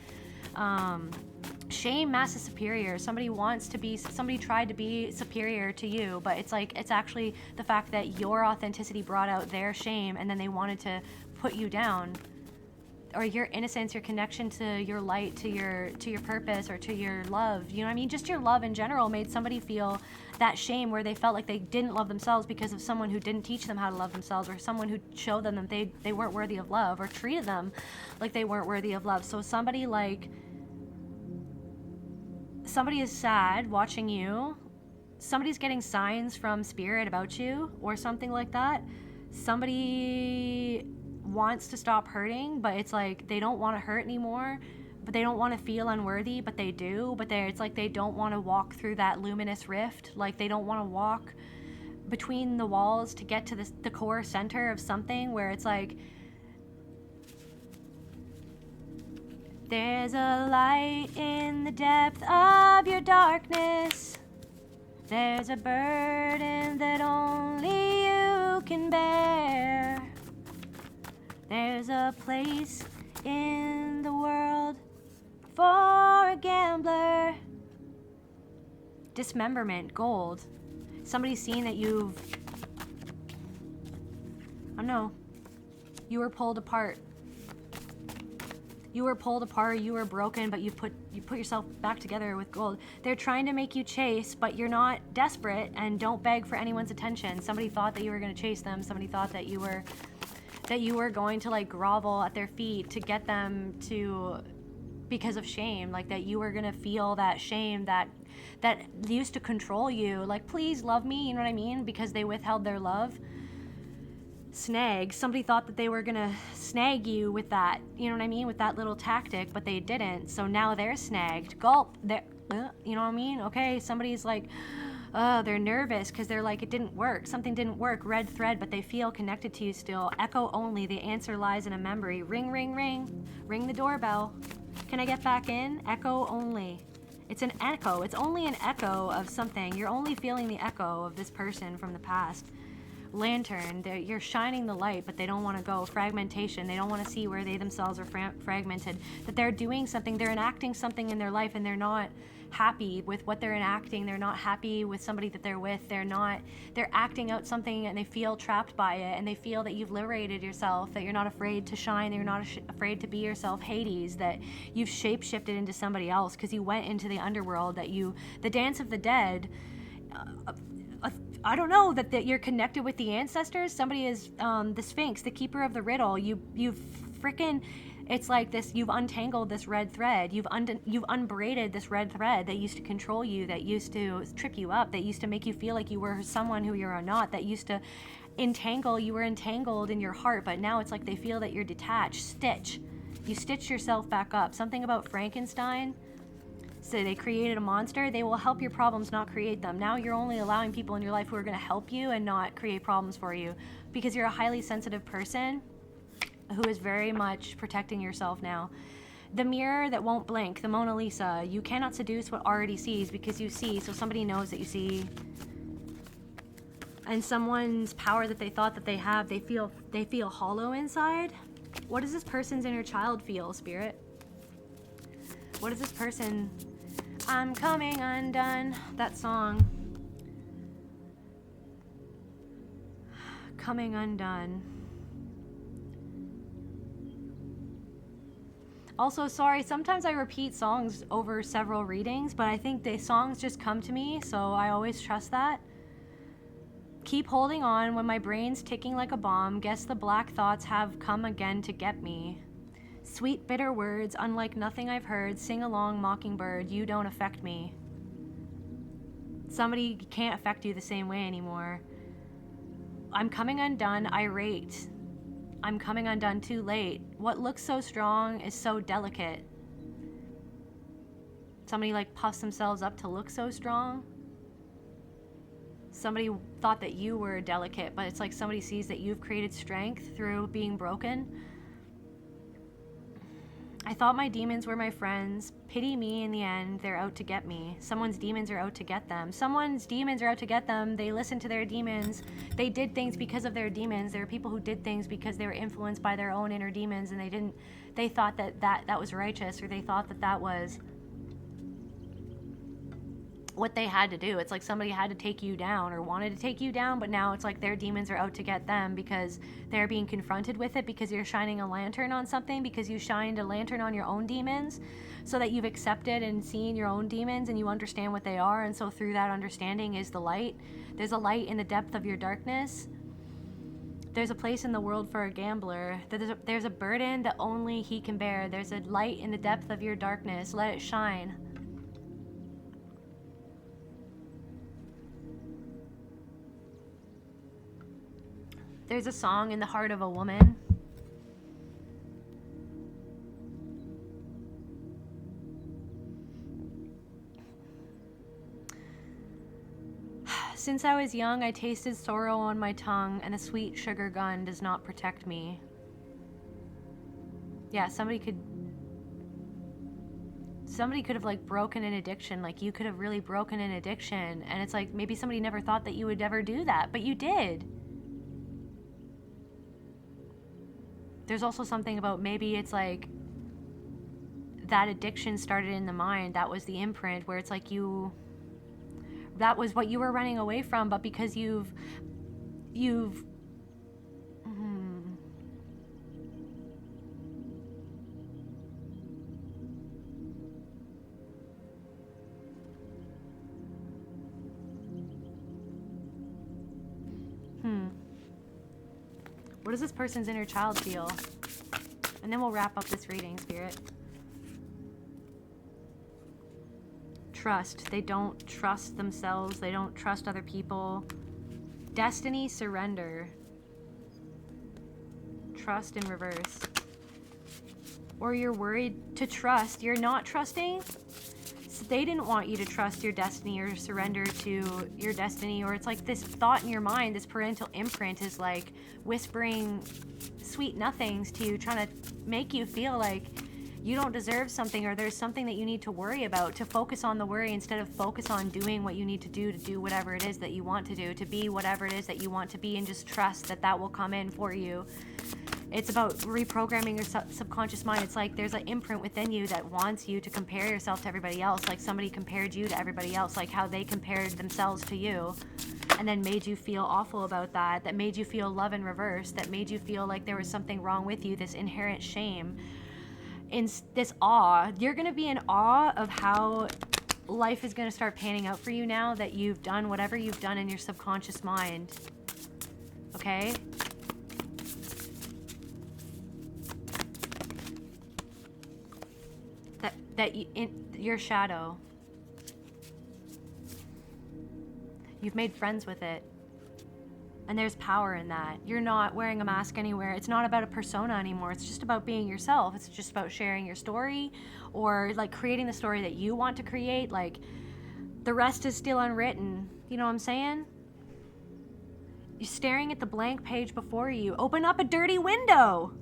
shame masses superior. Somebody tried to be superior to you, but it's actually the fact that your authenticity brought out their shame, and then they wanted to put you down. Or your innocence, your connection to your light, to your purpose, or to your love. You know what I mean? Just your love in general made somebody feel that shame, where they felt like they didn't love themselves because of someone who didn't teach them how to love themselves, or someone who showed them that they weren't worthy of love, or treated them like they weren't worthy of love. So somebody is sad watching you. Somebody's getting signs from spirit about you or something like that. Somebody wants to stop hurting, but it's like they don't want to hurt anymore, but they don't want to feel unworthy, but they do. But it's like they don't want to walk through that luminous rift. Like they don't want to walk between the walls to get to the core center of something, where it's like there's a light in the depth of your darkness. There's a burden that only you can bear. There's a place in the world for a gambler. Dismemberment, gold. Somebody's seen that you were pulled apart. You were broken, but you put yourself back together with gold. They're trying to make you chase, but you're not desperate, and don't beg for anyone's attention. Somebody thought that you were going to chase them. Somebody thought that you were going to like grovel at their feet to get them to, because of shame, like that you were going to feel that shame that used to control you, like, please love me, you know what I mean, because they withheld their love. Somebody thought that they were going to snag you with that, you know what I mean, with that little tactic, but they didn't. So now they're snagged. Gulp. You know what I mean? Okay, somebody's like, they're nervous because they're like, it didn't work. Something didn't work. Red thread, but they feel connected to you still. Echo only. The answer lies in a memory. Ring, ring, ring. Ring the doorbell. Can I get back in? Echo only. It's an echo. It's only an echo of something. You're only feeling the echo of this person from the past. Lantern. You're shining the light, but they don't want to go. Fragmentation. They don't want to see where they themselves are fragmented. That they're doing something. They're enacting something in their life, and they're not happy with what they're enacting. They're not happy with somebody that they're with. They're acting out something, and they feel trapped by it, and they feel that you've liberated yourself, that you're not afraid to shine, that you're not afraid to be yourself, Hades, that you've shape-shifted into somebody else because you went into the underworld, the dance of the dead. I don't know, that you're connected with the ancestors. Somebody is the Sphinx, the keeper of the riddle. You've freaking, it's like this, you've untangled this red thread. You've unbraided this red thread that used to control you, that used to trip you up, that used to make you feel like you were someone who you are not, that used to you were entangled in your heart, but now it's like they feel that you're detached. You stitch yourself back up. Something about Frankenstein. So they created a monster. They will help your problems, not create them. Now you're only allowing people in your life who are going to help you and not create problems for you, because you're a highly sensitive person who is very much protecting yourself now. The mirror that won't blink, the Mona Lisa. You cannot seduce what already sees, because you see, so somebody knows that you see. And someone's power that they thought that they have, they feel hollow inside. What does this person's inner child feel, Spirit? What does this person... I'm coming undone. That song. Coming undone. Also, sorry, sometimes I repeat songs over several readings, but I think the songs just come to me, so I always trust that. Keep holding on when my brain's ticking like a bomb. Guess the black thoughts have come again to get me. Sweet, bitter words, unlike nothing I've heard. Sing along, mockingbird, you don't affect me. Somebody can't affect you the same way anymore. I'm coming undone, irate. I'm coming undone too late. What looks so strong is so delicate. Somebody like puffs themselves up to look so strong. Somebody thought that you were delicate, but it's like somebody sees that you've created strength through being broken. I thought my demons were my friends. Pity me in the end, they're out to get me. Someone's demons are out to get them. Someone's demons are out to get them. They listened to their demons. They did things because of their demons. There are people who did things because they were influenced by their own inner demons, and they thought that was righteous, or they thought that was what they had to do. It's like somebody had to take you down or wanted to take you down, but now it's like their demons are out to get them because they're being confronted with it, because you're shining a lantern on something, because you shined a lantern on your own demons, so that you've accepted and seen your own demons and you understand what they are. And so through that understanding is the light. There's a light in the depth of your darkness. There's a place in the world for a gambler. There's a burden that only he can bear. There's a light in the depth of your darkness. Let it shine. There's a song in the heart of a woman. Since I was young, I tasted sorrow on my tongue, and a sweet sugar gun does not protect me. Yeah, somebody could have like broken an addiction. Like you could have really broken an addiction, and it's like maybe somebody never thought that you would ever do that, but you did. There's also something about maybe it's like that addiction started in the mind. That was the imprint where it's like that was what you were running away from, but because you've What does this person's inner child feel? And then we'll wrap up this reading, Spirit. Trust. They don't trust themselves. They don't trust other people. Destiny, surrender. Trust in reverse. Or you're worried to trust. You're not trusting. So they didn't want you to trust your destiny or surrender to your destiny. Or it's like this thought in your mind, this parental imprint is like whispering sweet nothings to you, trying to make you feel like you don't deserve something, or there's something that you need to worry about, to focus on the worry instead of focus on doing what you need to do whatever it is that you want to do, to be whatever it is that you want to be, and just trust that that will come in for you. It's about reprogramming your subconscious mind. It's like there's an imprint within you that wants you to compare yourself to everybody else, like somebody compared you to everybody else, like how they compared themselves to you, and then made you feel awful about that, that made you feel love in reverse, that made you feel like there was something wrong with you, this inherent shame. In this awe, you're going to be in awe of how life is going to start panning out for you now that you've done whatever you've done in your subconscious mind. Okay? Your shadow, you've made friends with it, and there's power in that. You're not wearing a mask anywhere. It's not about a persona anymore. It's just about being yourself. It's just about sharing your story, or like creating the story that you want to create. Like the rest is still unwritten. You know what I'm saying? You're staring at the blank page before you. Open up a dirty window.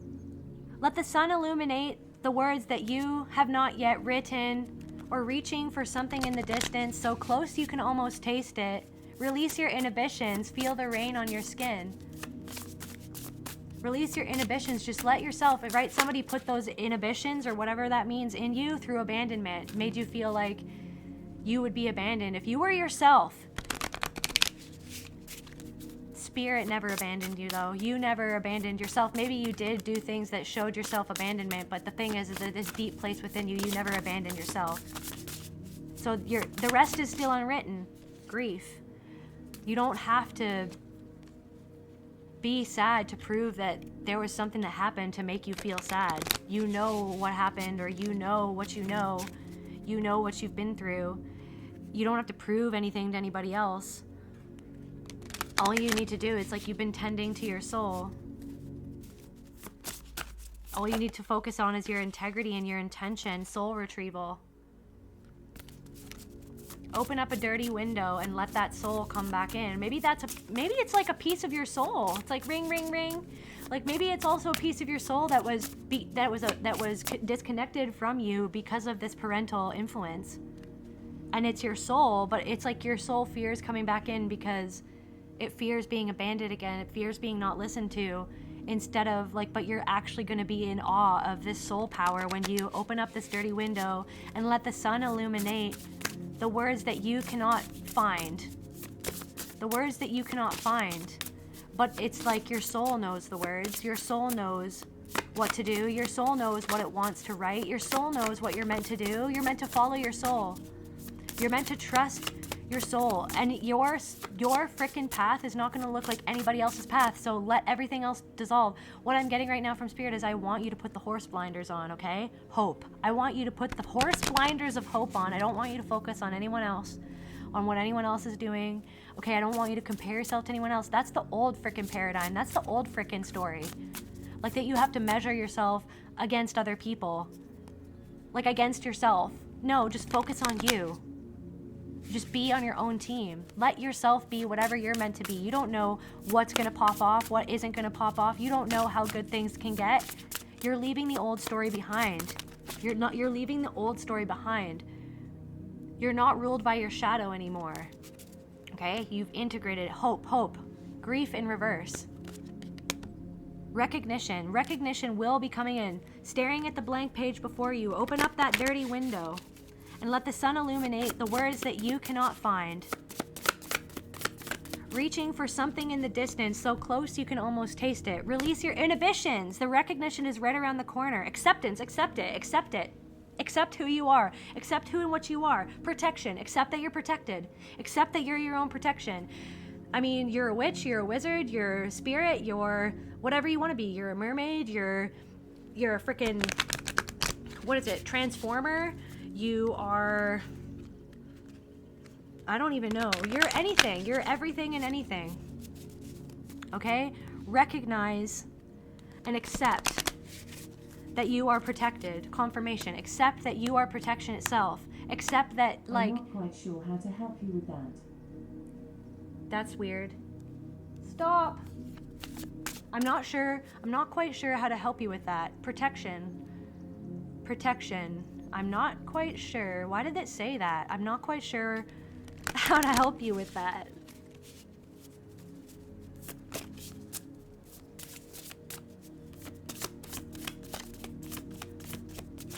Let the sun illuminate the words that you have not yet written, or reaching for something in the distance so close you can almost taste it. Release your inhibitions. Feel the rain on your skin. Release your inhibitions. Just let yourself, right? Somebody put those inhibitions or whatever that means in you through abandonment. Made you feel like you would be abandoned. If you were yourself, Spirit never abandoned you, though. You never abandoned yourself. Maybe you did do things that showed yourself abandonment, but the thing is that this deep place within you, you never abandoned yourself. So the rest is still unwritten. Grief. You don't have to be sad to prove that there was something that happened to make you feel sad. You know what happened, or you know what you know. You know what you've been through. You don't have to prove anything to anybody else. All you need to do is, like, you've been tending to your soul. All you need to focus on is your integrity and your intention, soul retrieval. Open up a dirty window and let that soul come back in. Maybe it's like a piece of your soul. It's like ring, ring, ring. Like maybe it's also a piece of your soul that was disconnected from you because of this parental influence. And it's your soul, but it's like your soul fears coming back in because it fears being abandoned again. It fears being not listened to. Instead of like, but you're actually going to be in awe of this soul power when you open up this dirty window and let the sun illuminate the words that you cannot find. The words that you cannot find. But it's like your soul knows the words. Your soul knows what to do. Your soul knows what it wants to write. Your soul knows what you're meant to do. You're meant to follow your soul. You're meant to trust your soul. And your freaking path is not going to look like anybody else's path. So let everything else dissolve. What I'm getting right now from Spirit is I want you to put the horse blinders on, okay? Hope. I want you to put the horse blinders of hope on. I don't want you to focus on anyone else, on what anyone else is doing. Okay, I don't want you to compare yourself to anyone else. That's the old freaking paradigm. That's the old freaking story. Like that you have to measure yourself against other people. Like against yourself. No, just focus on you. Just be on your own team. Let yourself be whatever you're meant to be. You don't know what's going to pop off, what isn't going to pop off. You don't know how good things can get. You're leaving the old story behind. You're leaving the old story behind. You're not ruled by your shadow anymore. Okay? You've integrated hope, grief in reverse. Recognition will be coming in. Staring at the blank page before you, open up that dirty window and let the sun illuminate the words that you cannot find. Reaching for something in the distance, so close you can almost taste it. Release your inhibitions. The recognition is right around the corner. Acceptance, accept it, accept it. Accept who you are. Accept who and what you are. Protection, accept that you're protected. Accept that you're your own protection. I mean, you're a witch, you're a wizard, you're a spirit, you're whatever you want to be. You're a mermaid, you're a freaking, what is it, transformer? You are, I don't even know. You're anything. You're everything and anything. Okay? Recognize and accept that you are protected. Confirmation. Accept that you are protection itself. Accept that, like... I'm not quite sure how to help you with that. That's weird. Stop. I'm not quite sure how to help you with that. Protection. I'm not quite sure. Why did it say that? I'm not quite sure how to help you with that.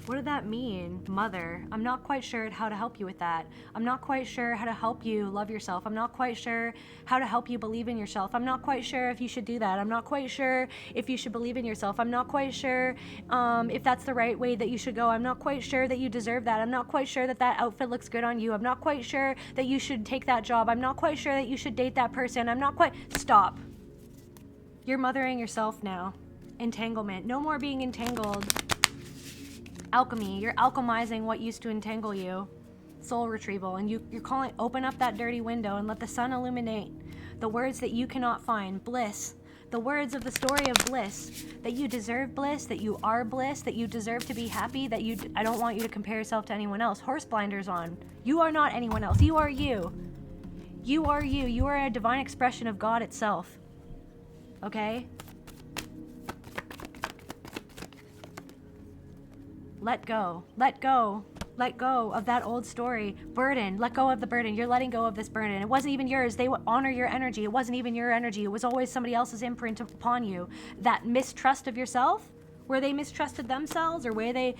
What did that mean? Mother. I'm not quite sure how to help you with that. I'm not quite sure how to help you love yourself. I'm not quite sure how to help you believe in yourself. I'm not quite sure if you should do that. I'm not quite sure if you should believe in yourself. I'm not quite sure if that's the right way that you should go. I'm not quite sure that you deserve that. I'm not quite sure that that outfit looks good on you. I'm not quite sure that you should take that job. I'm not quite sure that you should date that person. I'm not quite... Stop. You're mothering yourself now. Entanglement. No more being entangled. Alchemy. You're alchemizing what used to entangle you. Soul retrieval. And you're calling, open up that dirty window and let the sun illuminate the words that you cannot find. Bliss. The words of the story of bliss. That you deserve bliss, that you are bliss, that you deserve to be happy, that you... I don't want you to compare yourself to anyone else. Horse blinders on. You are not anyone else. You are you. You are you. You are a divine expression of God itself. Okay? Let go. Let go. Let go of that old story. Burden. Let go of the burden. You're letting go of this burden. It wasn't even yours. They honor your energy. It wasn't even your energy. It was always somebody else's imprint upon you. That mistrust of yourself, where they mistrusted themselves, or where they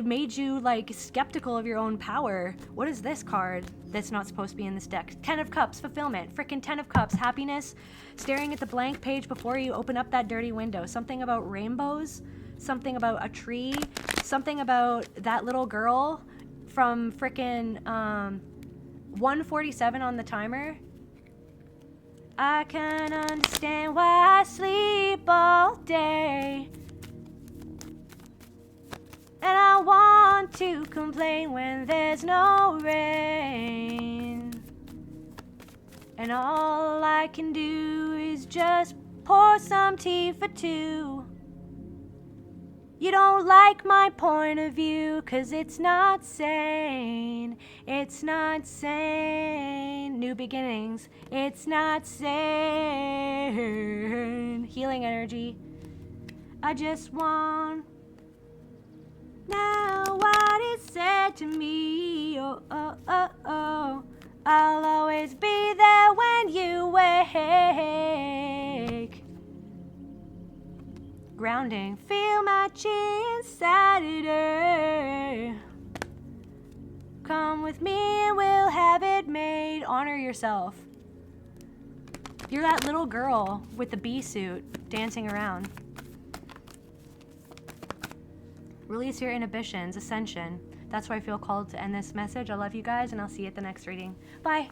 made you like skeptical of your own power. What is this card that's not supposed to be in this deck? 10 of Cups. Fulfillment. Freaking 10 of Cups. Happiness. Staring at the blank page before you, open up that dirty window. Something about rainbows. Something about a tree, something about that little girl from frickin' 147 on the timer. I can understand why I sleep all day. And I want to complain when there's no rain. And all I can do is just pour some tea for two. You don't like my point of view, 'cause it's not sane. It's not sane. New beginnings. It's not sane. Healing energy. I just want now what is said to me. Oh, oh, oh, oh. I'll always be there when you wake. Grounding, feel my chin Saturday. Come with me and we'll have it made. Honor yourself. You're that little girl with the bee suit dancing around. Release your inhibitions, ascension. That's why I feel called to end this message. I love you guys, and I'll see you at the next reading. Bye.